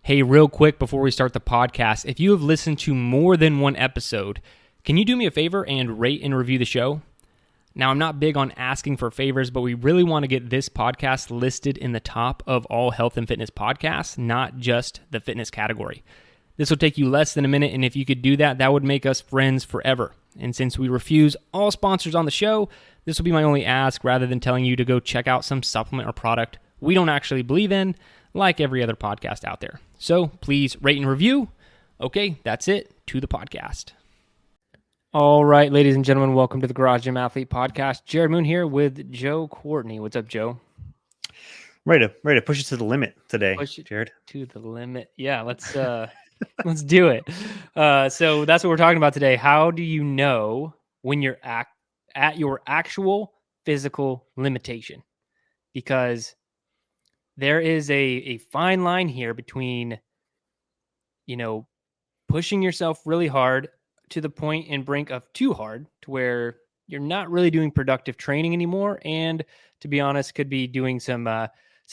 Hey, real quick before we start the podcast, if you have listened to more than one episode, can you do me a favor and rate and review the show? Now, I'm not big on asking for favors, but we really want to get this podcast listed in the top of all health and fitness podcasts, not just the fitness category. This will take you less than a minute, and if you could do that, that would make us friends forever. And since we refuse all sponsors on the show, this will be my only ask rather than telling you to go check out some supplement or product we don't actually believe in, like every other podcast out there. So please rate and review. Okay, that's it. To the podcast. All right, ladies and gentlemen, welcome to the Garage Gym Athlete Podcast. Jerred Moon here with Joe Courtney. What's up, Joe? Ready to push it to the limit today, Push it Jerred. to the limit. Yeah, let's do it. So that's what we're talking about today. How do you know when you're at your actual physical limitation? Because there is a fine line here between, pushing yourself really hard to the point and brink of too hard to where you're not really doing productive training anymore. And to be honest, could be doing some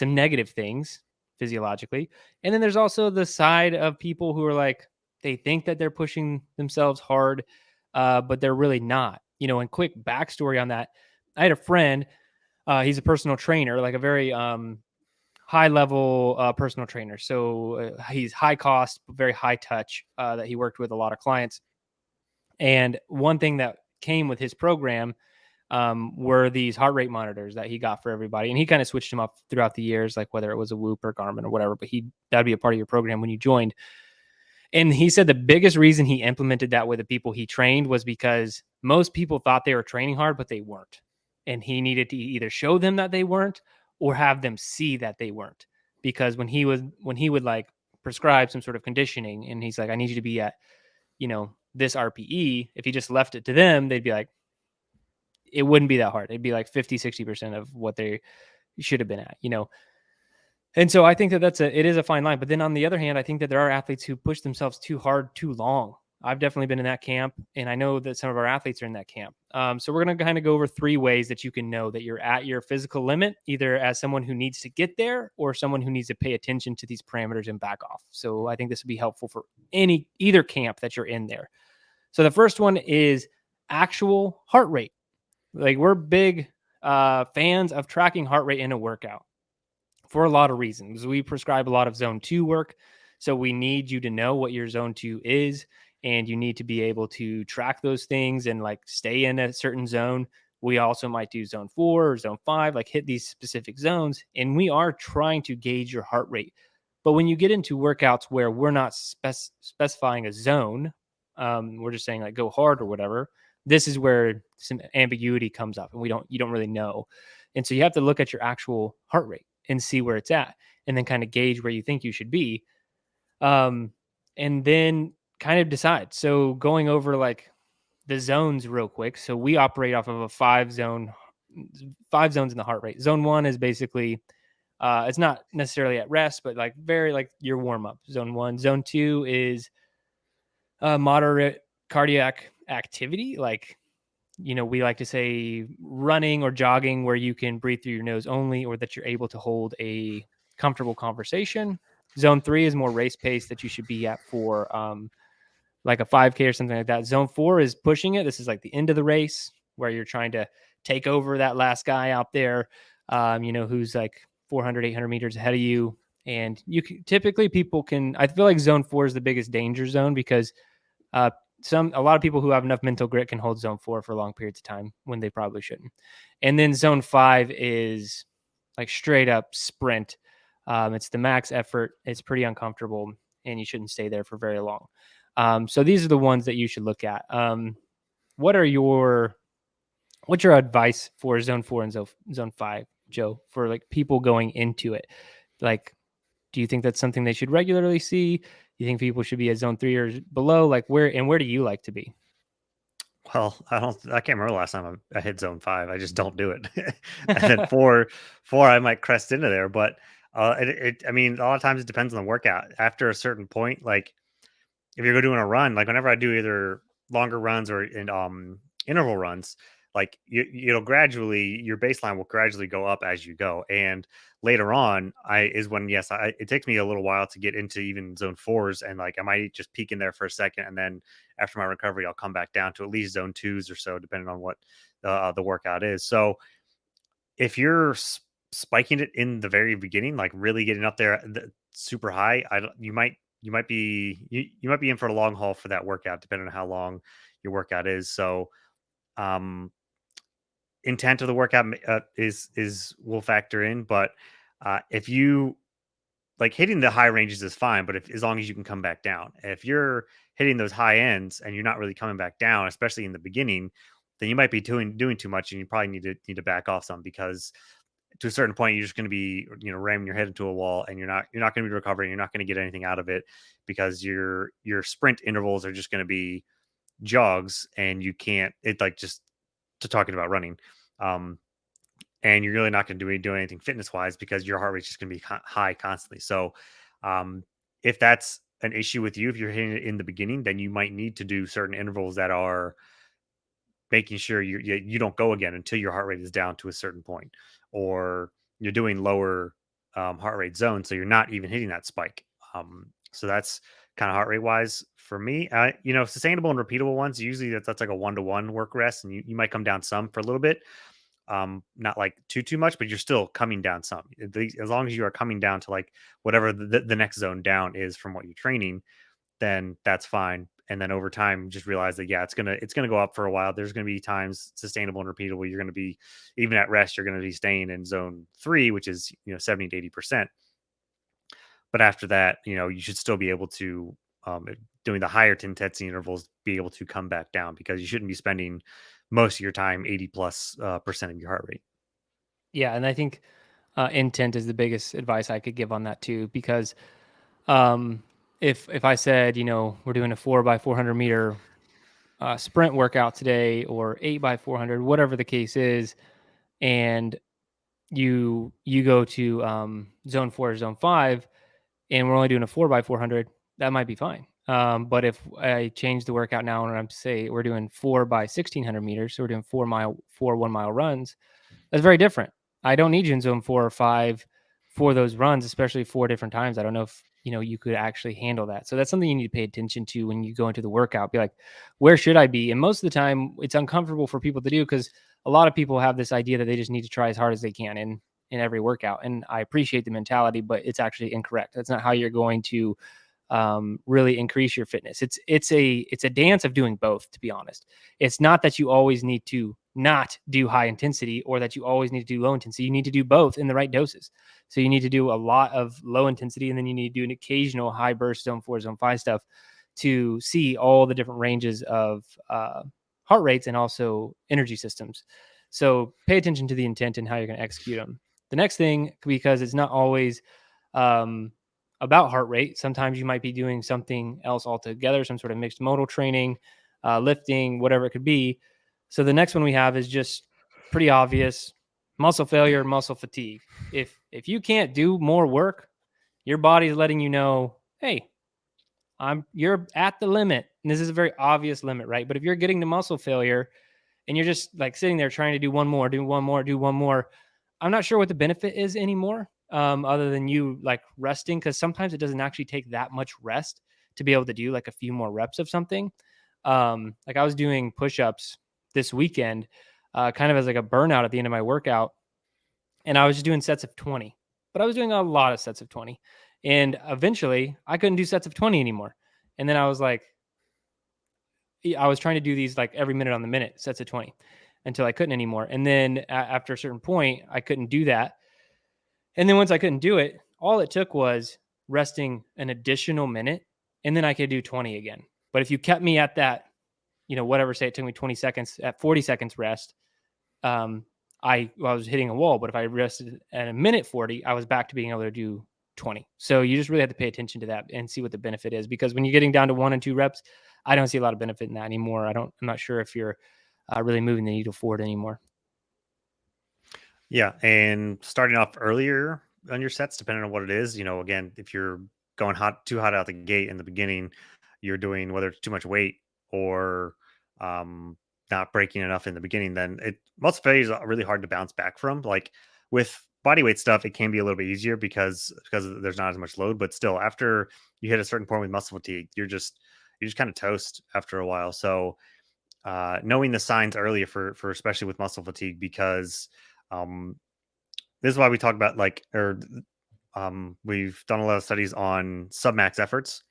negative things physiologically. And then there's also the side of people who are like, they think that they're pushing themselves hard, but they're really not, and quick backstory on that. I had a friend, he's a personal trainer, like a very, high level personal trainer. So he's high cost, but very high touch, that he worked with a lot of clients. And one thing that came with his program were these heart rate monitors that he got for everybody. And he kind of switched them up throughout the years, like whether it was a Whoop or Garmin or whatever, but that'd be a part of your program when you joined. And he said the biggest reason he implemented that with the people he trained was because most people thought they were training hard, but they weren't. And he needed to either show them that they weren't or have them see that they weren't. Because when he would like prescribe some sort of conditioning and he's like, I need you to be at, this RPE, if he just left it to them, they'd be like, it wouldn't be that hard. It'd be like 50, 60% of what they should have been at, And so I think that it is a fine line. But then on the other hand, I think that there are athletes who push themselves too hard, too long. I've definitely been in that camp, and I know that some of our athletes are in that camp. So we're going to kind of go over 3 ways that you can know that you're at your physical limit, either as someone who needs to get there or someone who needs to pay attention to these parameters and back off. So I think this would be helpful for either camp that you're in there. So the first one is actual heart rate. Like, we're big fans of tracking heart rate in a workout for a lot of reasons. We prescribe a lot of zone 2 work. So we need you to know what your zone 2 is, and you need to be able to track those things and like stay in a certain zone. We also might do zone 4 or zone 5, like hit these specific zones. And we are trying to gauge your heart rate. But when you get into workouts where we're not specifying a zone, we're just saying like go hard or whatever, this is where some ambiguity comes up and you don't really know. And so you have to look at your actual heart rate and see where it's at, and then kind of gauge where you think you should be. And then kind of decide. So going over like the zones real quick. So we operate off of a 5 zones in the heart rate. Zone 1 is basically, it's not necessarily at rest, but like very like your warm up. Zone 1. Zone 2 is moderate cardiac activity. Like, we like to say running or jogging where you can breathe through your nose only, or that you're able to hold a comfortable conversation. Zone 3 is more race pace that you should be at for like a 5K or something like that. Zone 4 is pushing it. This is like the end of the race where you're trying to take over that last guy out there, who's like 400, 800 meters ahead of you. And typically I feel like zone 4 is the biggest danger zone because a lot of people who have enough mental grit can hold zone 4 for long periods of time when they probably shouldn't. And then zone 5 is like straight up sprint. It's the max effort. It's pretty uncomfortable, and you shouldn't stay there for very long. So these are the ones that you should look at. What's your advice for zone 4 and zone 5, Joe, for like people going into it? Like, do you think that's something they should regularly see? You think people should be at zone 3 or below? Like, where do you like to be? Well, I can't remember the last time I hit zone 5. I just don't do it. And then 4, I might crest into there. But I mean, a lot of times it depends on the workout. After a certain point, like if you're doing a run, like whenever I do either longer runs or interval runs, like it'll gradually, your baseline will gradually go up as you go. And later on, I is when, yes, it takes me a little while to get into even zone fours, and like I might just peak in there for a second, and then after my recovery, I'll come back down to at least zone twos or so, depending on what the workout is. So if you're spiking it in the very beginning, like really getting up there super high, I don't, you might be in for a long haul for that workout, depending on how long your workout is. So um intent of the workout is will factor in, but if you like, hitting the high ranges is fine, but if as long as you can come back down. If you're hitting those high ends and you're not really coming back down, especially in the beginning, then you might be doing too much, and you probably need to back off some, because to a certain point you're just going to be, ramming your head into a wall, and you're not going to be recovering. You're not going to get anything out of it, because your sprint intervals are just going to be jogs, and you can't it like just to talking about running. Um, and you're really not going to do anything fitness wise, because your heart rate's just going to be high constantly. So, um, if that's an issue with you, if you're hitting it in the beginning, then you might need to do certain intervals that are making sure you don't go again until your heart rate is down to a certain point, or you're doing lower heart rate zones, so you're not even hitting that spike. So that's kind of heart rate wise for me. Sustainable and repeatable ones, usually that's like a 1-to-1 work rest, and you might come down some for a little bit, not like too much, but you're still coming down some. As long as you are coming down to like whatever the next zone down is from what you're training, then that's fine. And then over time, just realize that, yeah, it's gonna go up for a while. There's gonna be times, sustainable and repeatable, you're gonna be, even at rest, you're gonna be staying in zone 3, which is 70 to 80%. But after that, you should still be able to, um, doing the higher intensity intervals, be able to come back down, because you shouldn't be spending most of your time 80 plus percent of your heart rate. Yeah, and I think intent is the biggest advice I could give on that too, because um, if I said, we're doing a 4x400 meter sprint workout today, or 8x400, whatever the case is, and you go to zone 4 or zone 5, and we're only doing a 4x400, that might be fine. But if I change the workout now and I'm say we're doing 4x1600 meters, so we're doing 4 1 mile runs, that's very different. I don't need you in zone 4 or 5 for those runs, especially 4 different times. I don't know if you could actually handle that. So that's something you need to pay attention to when you go into the workout. Be like, where should I be? And most of the time, it's uncomfortable for people to do, because a lot of people have this idea that they just need to try as hard as they can in every workout. And I appreciate the mentality, but it's actually incorrect. That's not how you're going to really increase your fitness. It's a dance of doing both. To be honest, it's not that you always need to not do high intensity, or that you always need to do low intensity. You need to do both in the right doses. So you need to do a lot of low intensity, and then you need to do an occasional high burst zone 4, zone 5 stuff, to see all the different ranges of heart rates and also energy systems. So pay attention to the intent and how you're going to execute them. The next thing, because it's not always um, about heart rate. Sometimes you might be doing something else altogether, some sort of mixed modal training, lifting, whatever it could be. So the next one we have is just pretty obvious: muscle failure, muscle fatigue. If you can't do more work, your body is letting you know, hey, you're at the limit. And this is a very obvious limit, right? But if you're getting to muscle failure and you're just like sitting there trying to do one more, do one more, do one more, I'm not sure what the benefit is anymore, other than you like resting, because sometimes it doesn't actually take that much rest to be able to do like a few more reps of something. Like I was doing push-ups this weekend, kind of as like a burnout at the end of my workout, and I was just doing sets of 20, but I was doing a lot of sets of 20, and eventually I couldn't do sets of 20 anymore. And then I was like, I was trying to do these like every minute on the minute sets of 20 until I couldn't anymore. And then after a certain point, I couldn't do that. And then once I couldn't do it, all it took was resting an additional minute, and then I could do 20 again. But if you kept me at that, whatever, say it took me 20 seconds, at 40 seconds rest, um, I was hitting a wall. But if I rested at a minute 40, I was back to being able to do 20. So you just really have to pay attention to that and see what the benefit is, because when you're getting down to 1 and 2 reps, I don't see a lot of benefit in that anymore. I'm not sure if you're really moving the needle forward anymore. Yeah, and starting off earlier on your sets, depending on what it is, again, if you're going too hot out the gate in the beginning, you're doing, whether it's too much weight, or not breaking enough in the beginning, then muscle failure is really hard to bounce back from. Like with body weight stuff, it can be a little bit easier because there's not as much load, but still, after you hit a certain point with muscle fatigue, you're just kind of toast after a while. So knowing the signs earlier for especially with muscle fatigue, because um, this is why we talk about we've done a lot of studies on submax efforts,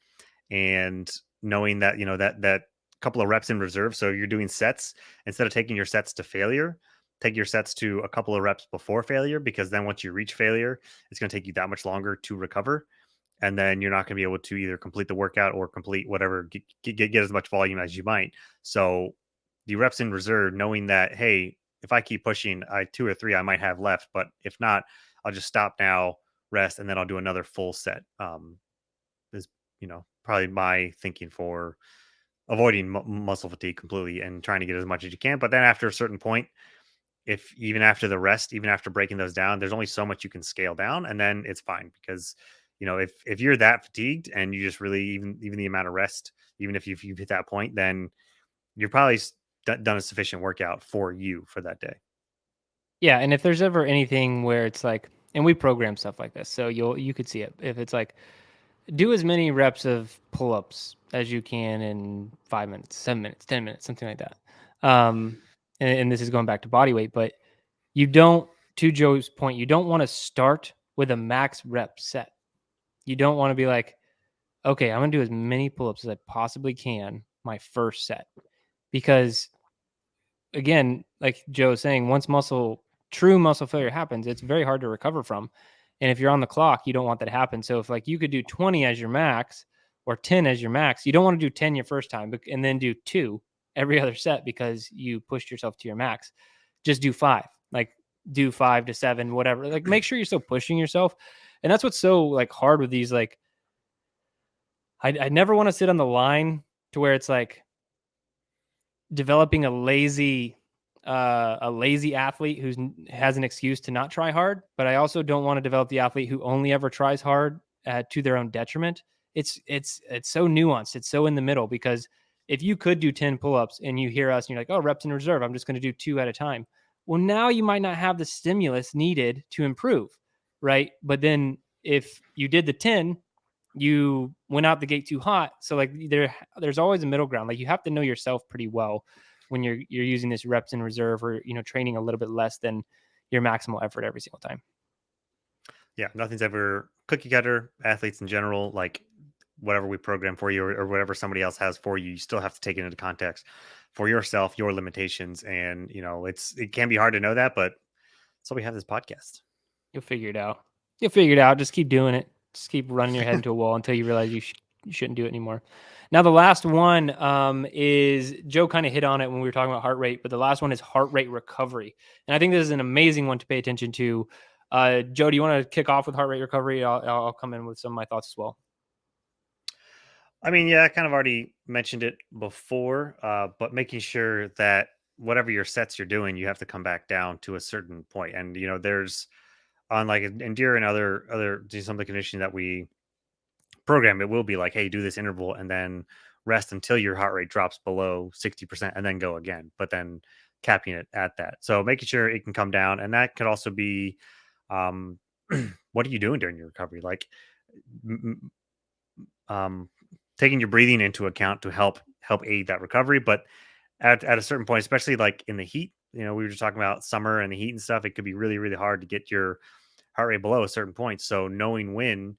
and knowing that that couple of reps in reserve. So you're doing sets, instead of taking your sets to failure, take your sets to a couple of reps before failure, because then once you reach failure, it's going to take you that much longer to recover, and then you're not going to be able to either complete the workout or complete whatever, get as much volume as you might. So the reps in reserve, knowing that, hey, if I keep pushing, I 2 or 3 I might have left, but if not, I'll just stop now, rest, and then I'll do another full set. Is probably my thinking for avoiding muscle fatigue completely and trying to get as much as you can. But then after a certain point, if even after the rest, even after breaking those down, there's only so much you can scale down, and then it's fine. Because if you're that fatigued and you just really, even the amount of rest, even if you've hit that point, then you're probably done a sufficient workout for you for that day. Yeah, and if there's ever anything where it's like, and we program stuff like this, so you could see it. If it's like, do as many reps of pull-ups as you can in 5 minutes, 7 minutes, 10 minutes, something like that. And this is going back to body weight, but you don't, to Joe's point, you don't want to start with a max rep set. You don't want to be like, okay, I'm gonna do as many pull-ups as I possibly can my first set, because again, like Joe was saying, once true muscle failure happens, it's very hard to recover from. And if you're on the clock, you don't want that to happen. So if like you could do 20 as your max or 10 as your max, you don't want to do 10 your first time and then do 2 every other set because you pushed yourself to your max. Just do 5. Like do 5 to 7, whatever. Like make sure you're still pushing yourself. And that's what's so like hard with these. Like I never want to sit on the line to where it's like developing a lazy athlete who has an excuse to not try hard, but I also don't want to develop the athlete who only ever tries hard to their own detriment. It's so nuanced. It's so in the middle, because if you could do 10 pull-ups and you hear us and you're like, oh, reps in reserve, I'm just going to do 2 at a time. Well, now you might not have the stimulus needed to improve, right? But then if you did the 10, you went out the gate too hot. So like there's always a middle ground. Like you have to know yourself pretty well when you're using this reps in reserve, or training a little bit less than your maximal effort every single time. Yeah, nothing's ever cookie cutter. Athletes in general, like whatever we program for you, or whatever somebody else has for you, you still have to take it into context for yourself, your limitations. And it can be hard to know that, but so we have this podcast. You'll figure it out. You'll figure it out. Just keep doing it. Just keep running your head into a wall until you realize you shouldn't do it anymore. Now, the last one is, Joe kind of hit on it when we were talking about heart rate, but the last one is heart rate recovery. And I think this is an amazing one to pay attention to. Joe, do you want to kick off with heart rate recovery? I'll come in with some of my thoughts as well. I mean, yeah, I kind of already mentioned it before, but making sure that whatever your sets you're doing, you have to come back down to a certain point. And there's on like endure and other do some of the conditioning that we program, it will be like, hey, do this interval and then rest until your heart rate drops below 60% and then go again, but then capping it at that. So making sure it can come down. And that could also be, um, what are you doing during your recovery? Like, m- um, taking your breathing into account to help aid that recovery. But at a certain point, especially like in the heat, we were just talking about summer and the heat and stuff, it could be really, really hard to get your heart rate below a certain point. So knowing when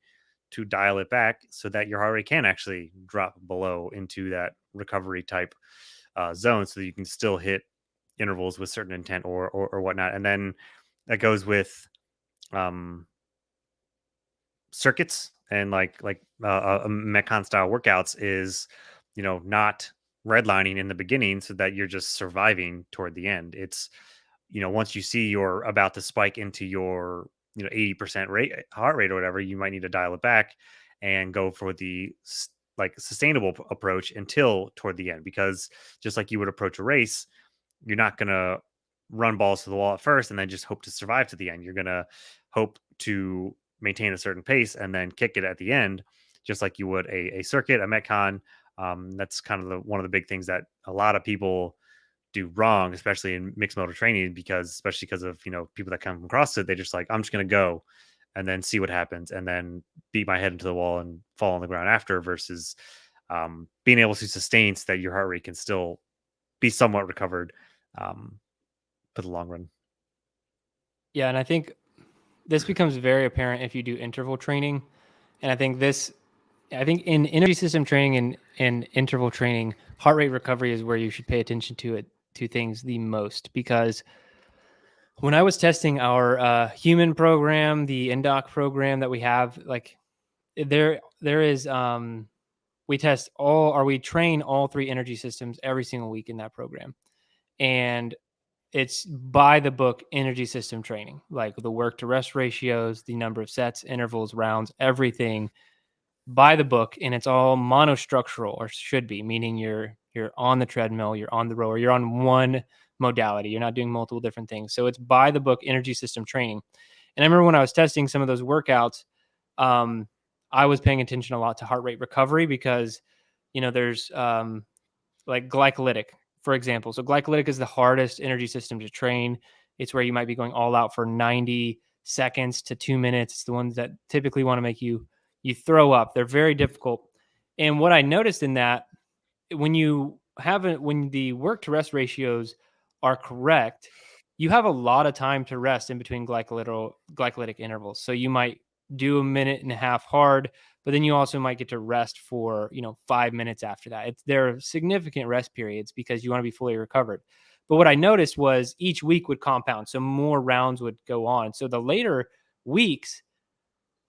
to dial it back so that your heart rate can actually drop below into that recovery type zone, so that you can still hit intervals with certain intent or whatnot. And then that goes with um, circuits and metcon style workouts is not redlining in the beginning so that you're just surviving toward the end. It's once you see you're about to spike into your 80% rate heart rate or whatever, you might need to dial it back and go for the like sustainable approach until toward the end. Because just like you would approach a race, you're not going to run balls to the wall at first and then just hope to survive to the end. You're going to hope to maintain a certain pace and then kick it at the end, just like you would a circuit, a metcon. That's kind of one of the big things that a lot of people do wrong, especially in mixed modal training, especially because of people that come from CrossFit, they just like, I'm just gonna go and then see what happens, and then beat my head into the wall and fall on the ground after, versus being able to sustain so that your heart rate can still be somewhat recovered um, for the long run. Yeah, and I think this becomes very apparent if you do interval training. And I think in energy system training and interval training, heart rate recovery is where you should pay attention to things the most, because when I was testing our human program, the NDOC program that we have, like there is we train all three energy systems every single week in that program. And it's by the book energy system training, like the work to rest ratios, the number of sets, intervals, rounds, everything by the book. And it's all monostructural, or should be, meaning you're on the treadmill, you're on the rower, you're on one modality, you're not doing multiple different things. So it's by the book energy system training. And I remember when I was testing some of those workouts, um, I was paying attention a lot to heart rate recovery, because there's like glycolytic, for example. So glycolytic is the hardest energy system to train. It's where you might be going all out for 90 seconds to 2 minutes. It's the ones that typically want to make you throw up. They're very difficult. And what I noticed in that, when the work to rest ratios are correct, you have a lot of time to rest in between glycolytic intervals. So you might do a minute and a half hard, but then you also might get to rest for 5 minutes after that. There are significant rest periods because you want to be fully recovered. But what I noticed was each week would compound, so more rounds would go on. So the later weeks,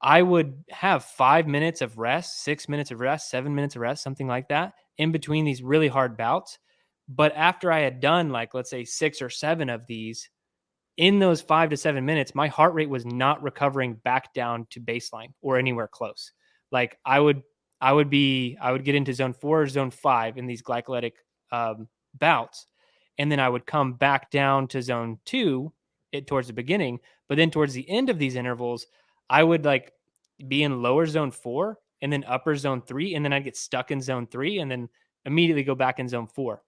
I would have 5 minutes of rest, 6 minutes of rest, 7 minutes of rest, something like that, in between these really hard bouts. But after I had done, like, let's say 6 or 7 of these, in those 5 to 7 minutes, my heart rate was not recovering back down to baseline or anywhere close. Like I would get into zone 4 or zone 5 in these glycolytic bouts. And then I would come back down to zone 2 towards the beginning. But then towards the end of these intervals, I would like be in lower zone 4 and then upper zone 3. And then I'd get stuck in zone 3 and then immediately go back in zone 4.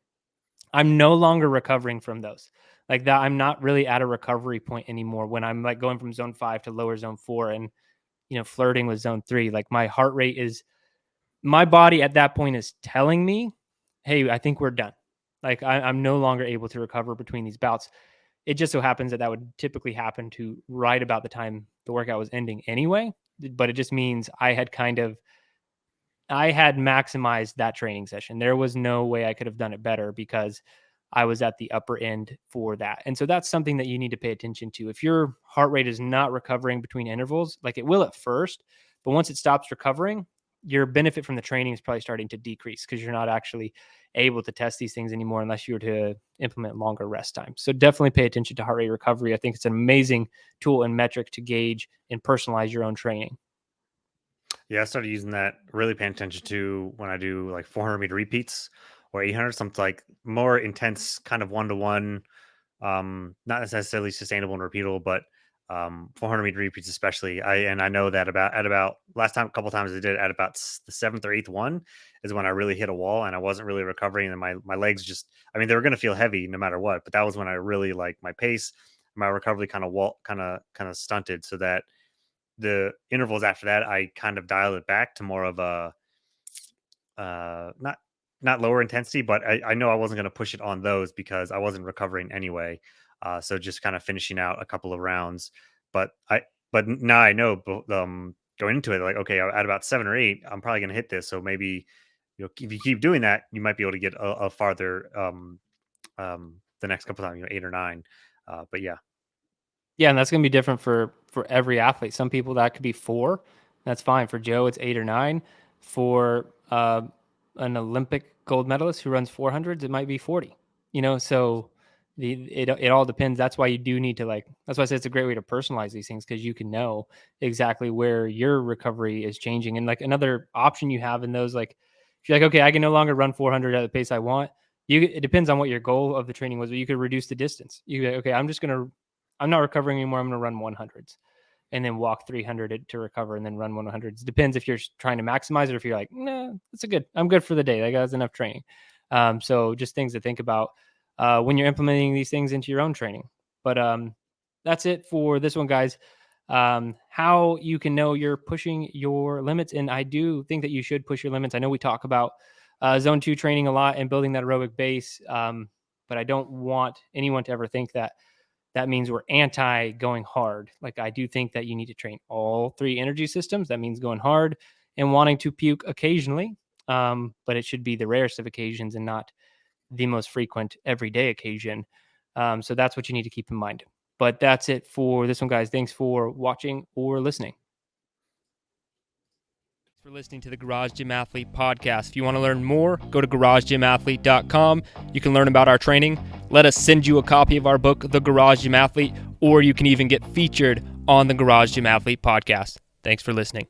I'm no longer recovering from those. Like that, I'm not really at a recovery point anymore when I'm like going from zone 5 to lower zone 4 and flirting with zone 3. Like my body at that point is telling me, hey, I think we're done. Like I'm no longer able to recover between these bouts. It just so happens that would typically happen to right about the time the workout was ending anyway. But it just means I had maximized that training session. There was no way I could have done it better because I was at the upper end for that. And so that's something that you need to pay attention to. If your heart rate is not recovering between intervals, like it will at first, but once it stops recovering, your benefit from the training is probably starting to decrease because you're not actually able to test these things anymore unless you were to implement longer rest times. So definitely pay attention to heart rate recovery. I think it's an amazing tool and metric to gauge and personalize your own training. Yeah, I started using that, really paying attention to when I do like 400-meter repeats or 800, something like more intense, kind of one to one, not necessarily sustainable and repeatable, but 400-meter repeats especially. I know that about last time, a couple times I did it, at about the seventh or eighth one is when I really hit a wall and I wasn't really recovering, and my legs just, I mean, they were going to feel heavy no matter what, but that was when I really, like, my pace, my recovery kind of stunted, so that the intervals after that, I kind of dialed it back to more of a not lower intensity, but I know I wasn't going to push it on those because I wasn't recovering anyway. So just kind of finishing out a couple of rounds. But now I know, going into it, like, okay, at about 7 or 8, I'm probably going to hit this. So maybe, if you keep doing that, you might be able to get a farther the next couple of times, 8 or 9. But yeah. Yeah, and that's going to be different for every athlete. Some people that could be 4. That's fine. For Joe, it's 8 or 9. For an Olympic gold medalist who runs 400s, it might be 40. So it all depends. That's why you do need to, like. That's why I say it's a great way to personalize these things, because you can know exactly where your recovery is changing. And like another option you have in those, like if you're like, okay, I can no longer run 400 at the pace I want. It depends on what your goal of the training was, but you could reduce the distance. You could, okay, I'm not recovering anymore. I'm going to run 100s and then walk 300 to recover and then run 100s. Depends if you're trying to maximize it or if you're like, nah, I'm good for the day. That guy's enough training. So just things to think about. when you're implementing these things into your own training. But that's it for this one, guys. How you can know you're pushing your limits. And I do think that you should push your limits. I know we talk about zone 2 training a lot and building that aerobic base. But I don't want anyone to ever think that that means we're anti going hard. Like, I do think that you need to train all 3 energy systems. That means going hard and wanting to puke occasionally. But it should be the rarest of occasions and not the most frequent everyday occasion. So that's what you need to keep in mind. But that's it for this one, guys. Thanks for watching or listening. Thanks for listening to the Garage Gym Athlete podcast. If you want to learn more, go to garagegymathlete.com. You can learn about our training. Let us send you a copy of our book, The Garage Gym Athlete, or you can even get featured on the Garage Gym Athlete podcast. Thanks for listening.